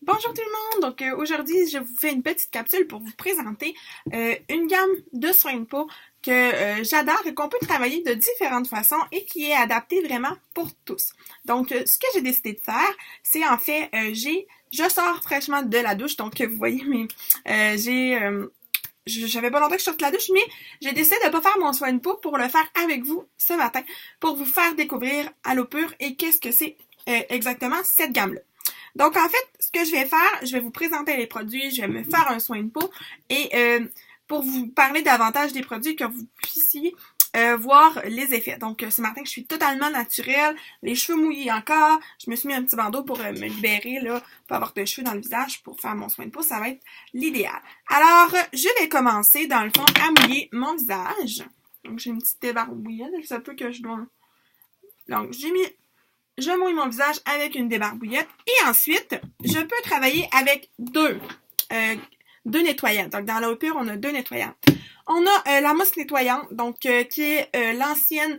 Bonjour tout le monde! Donc aujourd'hui, je vous fais une petite capsule pour vous présenter une gamme de soins de peau que j'adore et qu'on peut travailler de différentes façons et qui est adaptée vraiment pour tous. Donc ce que j'ai décidé de faire, c'est en fait, je sors fraîchement de la douche, donc vous voyez j'avais pas longtemps que je sorte de la douche, mais j'ai décidé de pas faire mon soin de peau pour le faire avec vous ce matin, pour vous faire découvrir Allopur et qu'est-ce que c'est exactement cette gamme-là. Donc, en fait, ce que je vais faire, je vais vous présenter les produits, je vais me faire un soin de peau et pour vous parler davantage des produits, que vous puissiez voir les effets. Donc, ce matin, je suis totalement naturelle, les cheveux mouillés encore, je me suis mis un petit bandeau pour me libérer, là, pas avoir de cheveux dans le visage pour faire mon soin de peau, ça va être l'idéal. Alors, je vais commencer, dans le fond, à mouiller mon visage. Donc, j'ai une petite débarbouillette, ça peut que je dois... Donc, je mouille mon visage avec une débarbouillette et ensuite, je peux travailler avec deux nettoyants. Donc, dans Allopur, on a deux nettoyants. On a la mousse nettoyante, donc qui est l'ancien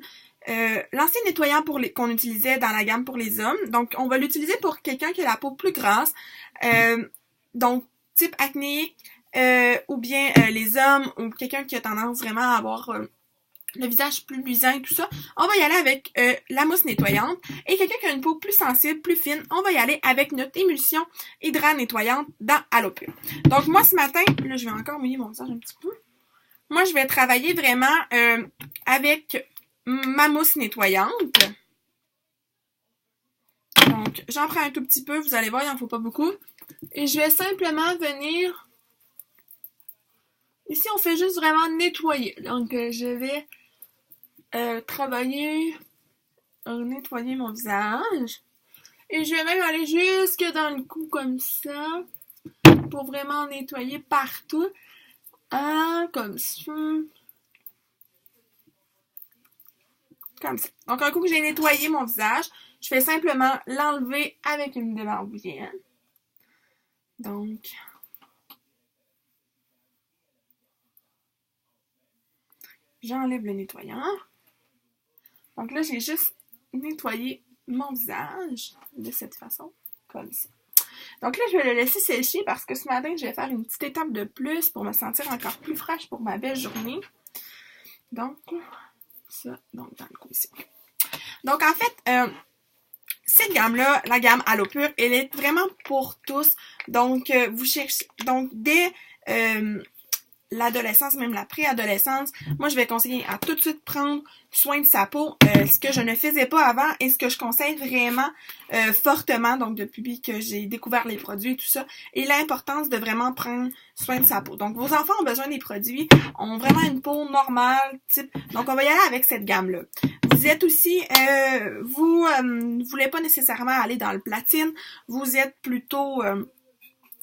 nettoyant qu'on utilisait dans la gamme pour les hommes. Donc, on va l'utiliser pour quelqu'un qui a la peau plus grasse, donc type acnéique, ou bien les hommes, ou quelqu'un qui a tendance vraiment à avoir... le visage plus luisant et tout ça, on va y aller avec la mousse nettoyante. Et quelqu'un qui a une peau plus sensible, plus fine, on va y aller avec notre émulsion hydra nettoyante dans Allopur. Donc moi ce matin, là je vais encore mouiller mon visage un petit peu. Moi je vais travailler vraiment avec ma mousse nettoyante. Donc j'en prends un tout petit peu, vous allez voir, il n'en faut pas beaucoup. Et je vais simplement venir... Ici on fait juste vraiment nettoyer. Donc je vais... nettoyer mon visage. Et je vais même aller jusque dans le cou comme ça. Pour vraiment nettoyer partout. Comme ça. Comme ça. Donc un coup que j'ai nettoyé mon visage, je vais simplement l'enlever avec une débarbouillette. Donc... j'enlève le nettoyant. Donc là, j'ai juste nettoyé mon visage de cette façon, comme ça. Donc là, je vais le laisser sécher parce que ce matin, je vais faire une petite étape de plus pour me sentir encore plus fraîche pour ma belle journée. Donc, ça, donc dans le coup ici. Donc en fait, cette gamme-là, la gamme Allopur, elle est vraiment pour tous. Donc, vous cherchez, donc dès... l'adolescence, même la préadolescence, moi je vais conseiller à tout de suite prendre soin de sa peau, ce que je ne faisais pas avant et ce que je conseille vraiment fortement, donc depuis que j'ai découvert les produits et tout ça, et l'importance de vraiment prendre soin de sa peau. Donc vos enfants ont besoin des produits, ont vraiment une peau normale, type, donc on va y aller avec cette gamme-là. Vous êtes aussi, vous ne voulez pas nécessairement aller dans le platine, vous êtes plutôt...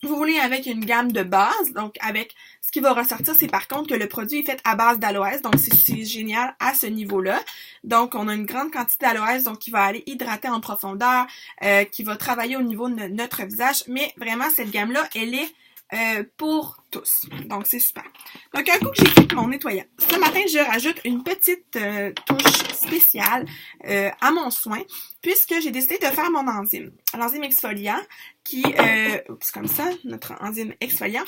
vous voulez avec une gamme de base, donc avec ce qui va ressortir, c'est par contre que le produit est fait à base d'aloès, donc c'est génial à ce niveau-là. Donc on a une grande quantité d'aloès, donc qui va aller hydrater en profondeur, qui va travailler au niveau de notre visage, mais vraiment cette gamme-là, elle est pour tous. Donc c'est super. Donc un coup que j'ai fait mon nettoyant, ce matin je rajoute une petite touche spéciale à mon soin, puisque j'ai décidé de faire mon enzyme. L'enzyme exfoliant qui, c'est comme ça, notre enzyme exfoliant.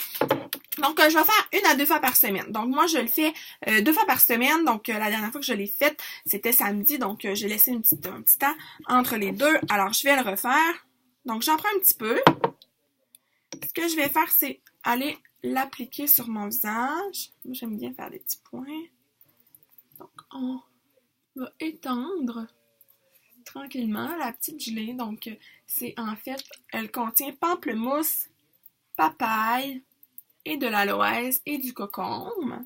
Donc je vais faire 1 à 2 fois par semaine. Donc moi je le fais 2 fois par semaine. Donc la dernière fois que je l'ai faite, c'était samedi. Donc j'ai laissé un petit temps entre les deux. Alors je vais le refaire. Donc j'en prends un petit peu. Ce que je vais faire, c'est aller l'appliquer sur mon visage. Moi, j'aime bien faire des petits points. Donc, on va étendre tranquillement la petite gelée. Donc, c'est en fait, elle contient pamplemousse, papaye et de l'aloès et du cocombe.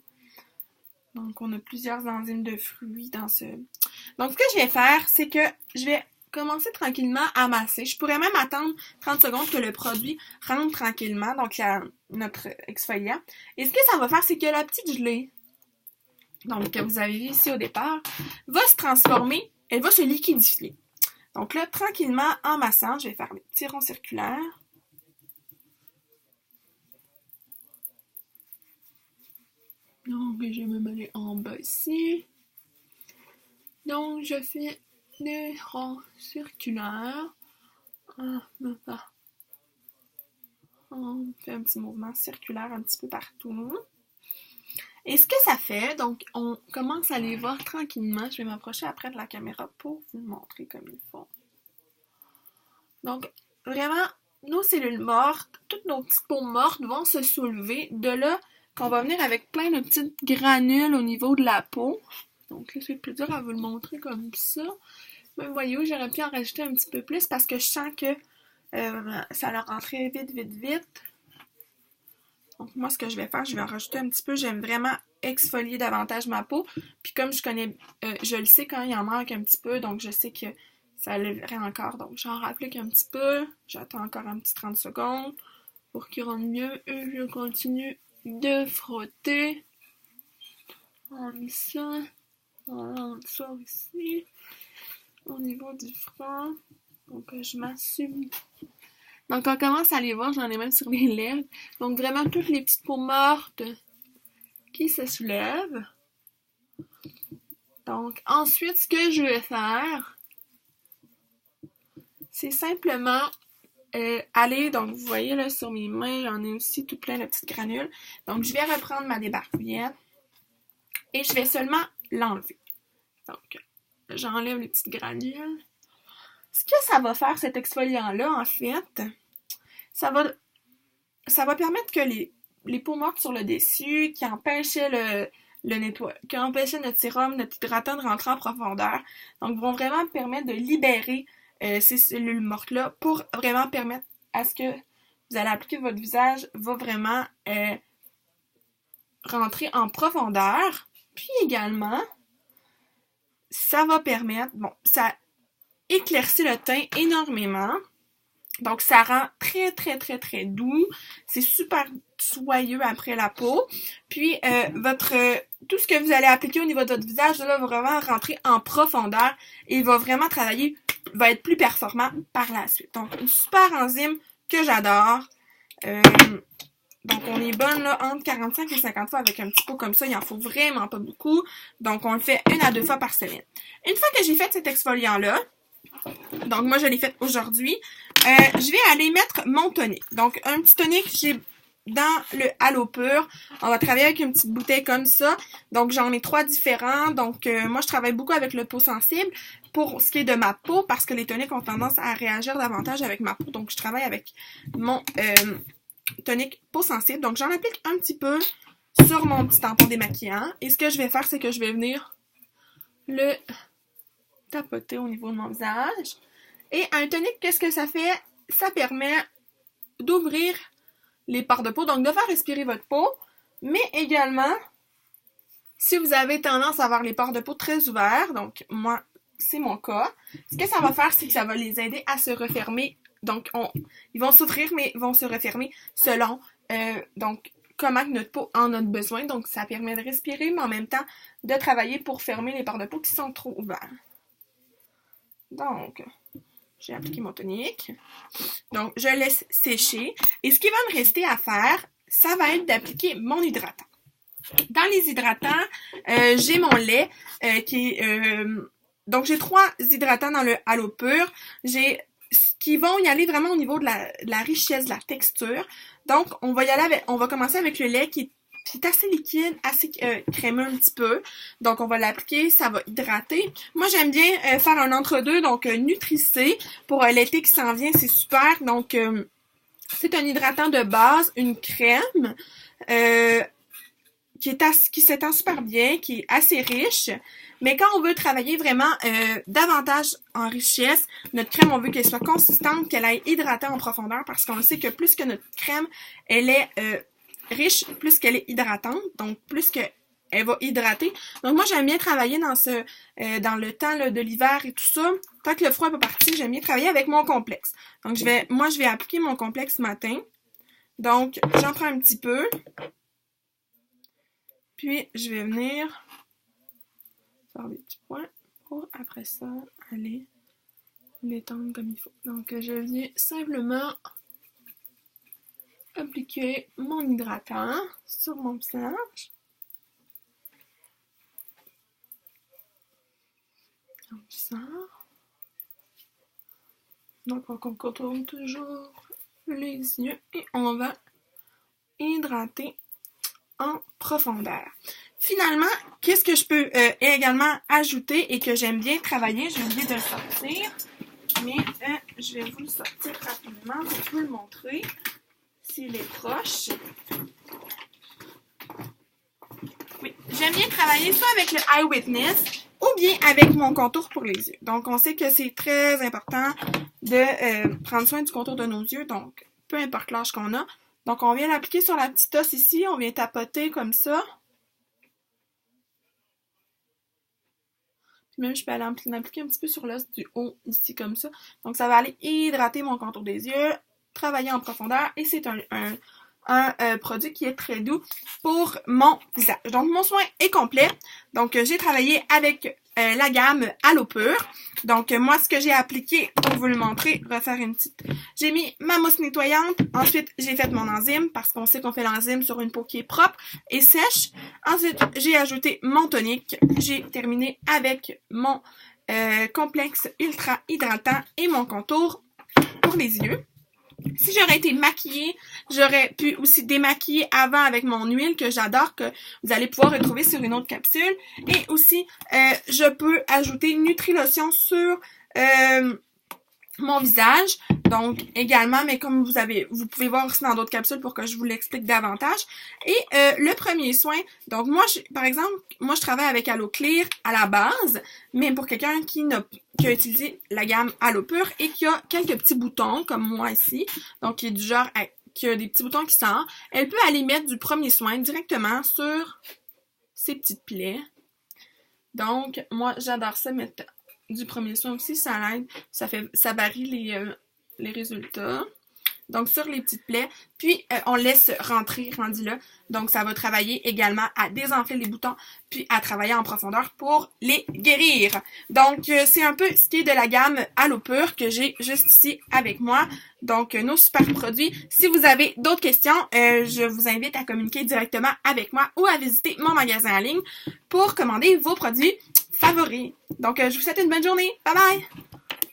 Donc, on a plusieurs enzymes de fruits dans ce... Donc, ce que je vais faire, c'est que je vais commencer tranquillement à masser. Je pourrais même attendre 30 secondes que le produit rentre tranquillement, donc il y a notre exfoliant. Et ce que ça va faire, c'est que la petite gelée, donc que vous avez vu ici au départ, va se transformer, elle va se liquidifier. Donc là, tranquillement, en massant, je vais faire des petits ronds circulaires. Donc, je vais me aller en bas ici. Donc, je fais des ronds circulaires. fait un petit mouvement circulaire un petit peu partout. Et ce que ça fait, donc on commence à les voir tranquillement. Je vais m'approcher après de la caméra pour vous le montrer comme il faut. Donc, vraiment, nos cellules mortes, toutes nos petites peaux mortes vont se soulever. De là qu'on va venir avec plein de petites granules au niveau de la peau. Donc là, c'est plus dur à vous le montrer comme ça. Même voyez-vous, j'aurais pu en rajouter un petit peu plus parce que je sens que ça leur rentrait vite. Donc moi, ce que je vais faire, je vais en rajouter un petit peu. J'aime vraiment exfolier davantage ma peau. Puis comme je le sais quand il en manque un petit peu, donc je sais que ça lèverait encore. Donc j'en rapplique un petit peu. J'attends encore un petit 30 secondes pour qu'il rentre mieux. Et je continue de frotter. Comme ça. On sort ici. Au niveau du front. Donc je m'assume. Donc on commence à les voir, j'en ai même sur les lèvres. Donc vraiment toutes les petites peaux mortes qui se soulèvent. Donc ensuite, ce que je vais faire, c'est simplement aller, donc vous voyez là sur mes mains, j'en ai aussi tout plein de petites granules. Donc je vais reprendre ma débarbouillette et je vais seulement l'enlever. Donc j'enlève les petites granules. Ce que ça va faire, cet exfoliant-là, en fait, ça va permettre que les peaux mortes sur le dessus, qui empêchaient qui empêchaient notre sérum, notre hydratant de rentrer en profondeur, donc vont vraiment permettre de libérer ces cellules mortes-là pour vraiment permettre à ce que vous allez appliquer votre visage va vraiment rentrer en profondeur. Puis également, ça va permettre, ça éclaircit le teint énormément. Donc, ça rend très, très, très, très doux. C'est super soyeux après la peau. Puis, tout ce que vous allez appliquer au niveau de votre visage, là, va vraiment rentrer en profondeur et va vraiment travailler, va être plus performant par la suite. Donc, une super enzyme que j'adore. Donc, on est bonne là, entre 45 et 50 fois avec un petit pot comme ça. Il en faut vraiment pas beaucoup. Donc, on le fait 1 à 2 fois par semaine. Une fois que j'ai fait cet exfoliant-là, donc moi je l'ai fait aujourd'hui, je vais aller mettre mon tonique. Donc, un petit tonique, j'ai dans le Halo Pur. On va travailler avec une petite bouteille comme ça. Donc, j'en ai 3 différents. Donc, moi, je travaille beaucoup avec le peau sensible pour ce qui est de ma peau parce que les toniques ont tendance à réagir davantage avec ma peau. Donc, je travaille avec mon tonique peau sensible. Donc, j'en applique un petit peu sur mon petit tampon démaquillant. Et ce que je vais faire, c'est que je vais venir le tapoter au niveau de mon visage. Et un tonique, qu'est-ce que ça fait? Ça permet d'ouvrir les pores de peau, donc de faire respirer votre peau, mais également, si vous avez tendance à avoir les pores de peau très ouverts, donc moi, c'est mon cas, ce que ça va faire, c'est que ça va les aider à se refermer. Donc, ils vont s'ouvrir, mais vont se refermer selon donc comment notre peau en a besoin. Donc, ça permet de respirer, mais en même temps, de travailler pour fermer les pores de peau qui sont trop ouverts. Donc, j'ai appliqué mon tonique. Donc, je laisse sécher. Et ce qui va me rester à faire, ça va être d'appliquer mon hydratant. Dans les hydratants, j'ai mon lait qui est... donc, j'ai 3 hydratants dans le Halo Pur. Qui vont y aller vraiment au niveau de la richesse, de la texture. Donc, on va commencer avec le lait qui est assez liquide, assez crémeux un petit peu. Donc, on va l'appliquer, ça va hydrater. Moi, j'aime bien faire un entre-deux, donc Nutri-C. Pour l'été qui s'en vient, c'est super. Donc, c'est un hydratant de base, une crème qui s'étend super bien, qui est assez riche. Mais quand on veut travailler vraiment davantage en richesse, notre crème, on veut qu'elle soit consistante, qu'elle aille hydrater en profondeur, parce qu'on sait que plus que notre crème, elle est riche, plus qu'elle est hydratante, donc plus qu'elle va hydrater. Donc moi, j'aime bien travailler dans le temps là, de l'hiver et tout ça. Tant que le froid n'est pas parti, j'aime bien travailler avec mon complexe. Donc je vais appliquer mon complexe ce matin. Donc, j'en prends un petit peu. Puis, je vais venir faire des petits points pour, après ça, aller l'étendre comme il faut. Donc, je viens simplement appliquer mon hydratant sur mon visage. Comme ça. Donc, on contourne toujours les yeux et on va hydrater en profondeur. Finalement, qu'est-ce que je peux également ajouter et que j'aime bien travailler? J'ai oublié de le sortir, mais je vais vous le sortir rapidement pour vous le montrer s'il est proche. Oui, j'aime bien travailler soit avec le Eye Witness ou bien avec mon contour pour les yeux. Donc, on sait que c'est très important de prendre soin du contour de nos yeux, donc peu importe l'âge qu'on a. Donc, on vient l'appliquer sur la petite os ici, on vient tapoter comme ça. Puis même, je peux aller l'appliquer un petit peu sur l'os du haut, ici, comme ça. Donc, ça va aller hydrater mon contour des yeux, travailler en profondeur, et c'est un produit qui est très doux pour mon visage. Donc, mon soin est complet. Donc, j'ai travaillé avec la gamme Aloe Pur. Donc, moi, ce que j'ai appliqué, pour vous le montrer, refaire une petite... J'ai mis ma mousse nettoyante. Ensuite, j'ai fait mon enzyme, parce qu'on sait qu'on fait l'enzyme sur une peau qui est propre et sèche. Ensuite, j'ai ajouté mon tonique. J'ai terminé avec mon complexe ultra hydratant et mon contour pour les yeux. Si j'aurais été maquillée, j'aurais pu aussi démaquiller avant avec mon huile que j'adore, que vous allez pouvoir retrouver sur une autre capsule. Et aussi, je peux ajouter une Nutri-Lotion sur mon visage. Donc, également, mais comme vous pouvez voir aussi dans d'autres capsules pour que je vous l'explique davantage. Et le premier soin, donc moi, par exemple, moi je travaille avec Aloe Clear à la base, mais pour quelqu'un qui a utilisé la gamme Aloe Pur et qui a quelques petits boutons, comme moi ici, donc qui est du genre, qui a des petits boutons qui sortent, elle peut aller mettre du premier soin directement sur ces petites plaies. Donc, moi, j'adore ça, mettre du premier soin aussi, ça l'aide, ça varie les résultats. Donc, sur les petites plaies. Puis, on laisse rentrer, rendu là. Donc, ça va travailler également à désenfler les boutons, puis à travailler en profondeur pour les guérir. Donc, c'est un peu ce qui est de la gamme Aloe Pur que j'ai juste ici avec moi. Donc, nos super produits. Si vous avez d'autres questions, je vous invite à communiquer directement avec moi ou à visiter mon magasin en ligne pour commander vos produits favoris. Donc, je vous souhaite une bonne journée. Bye bye!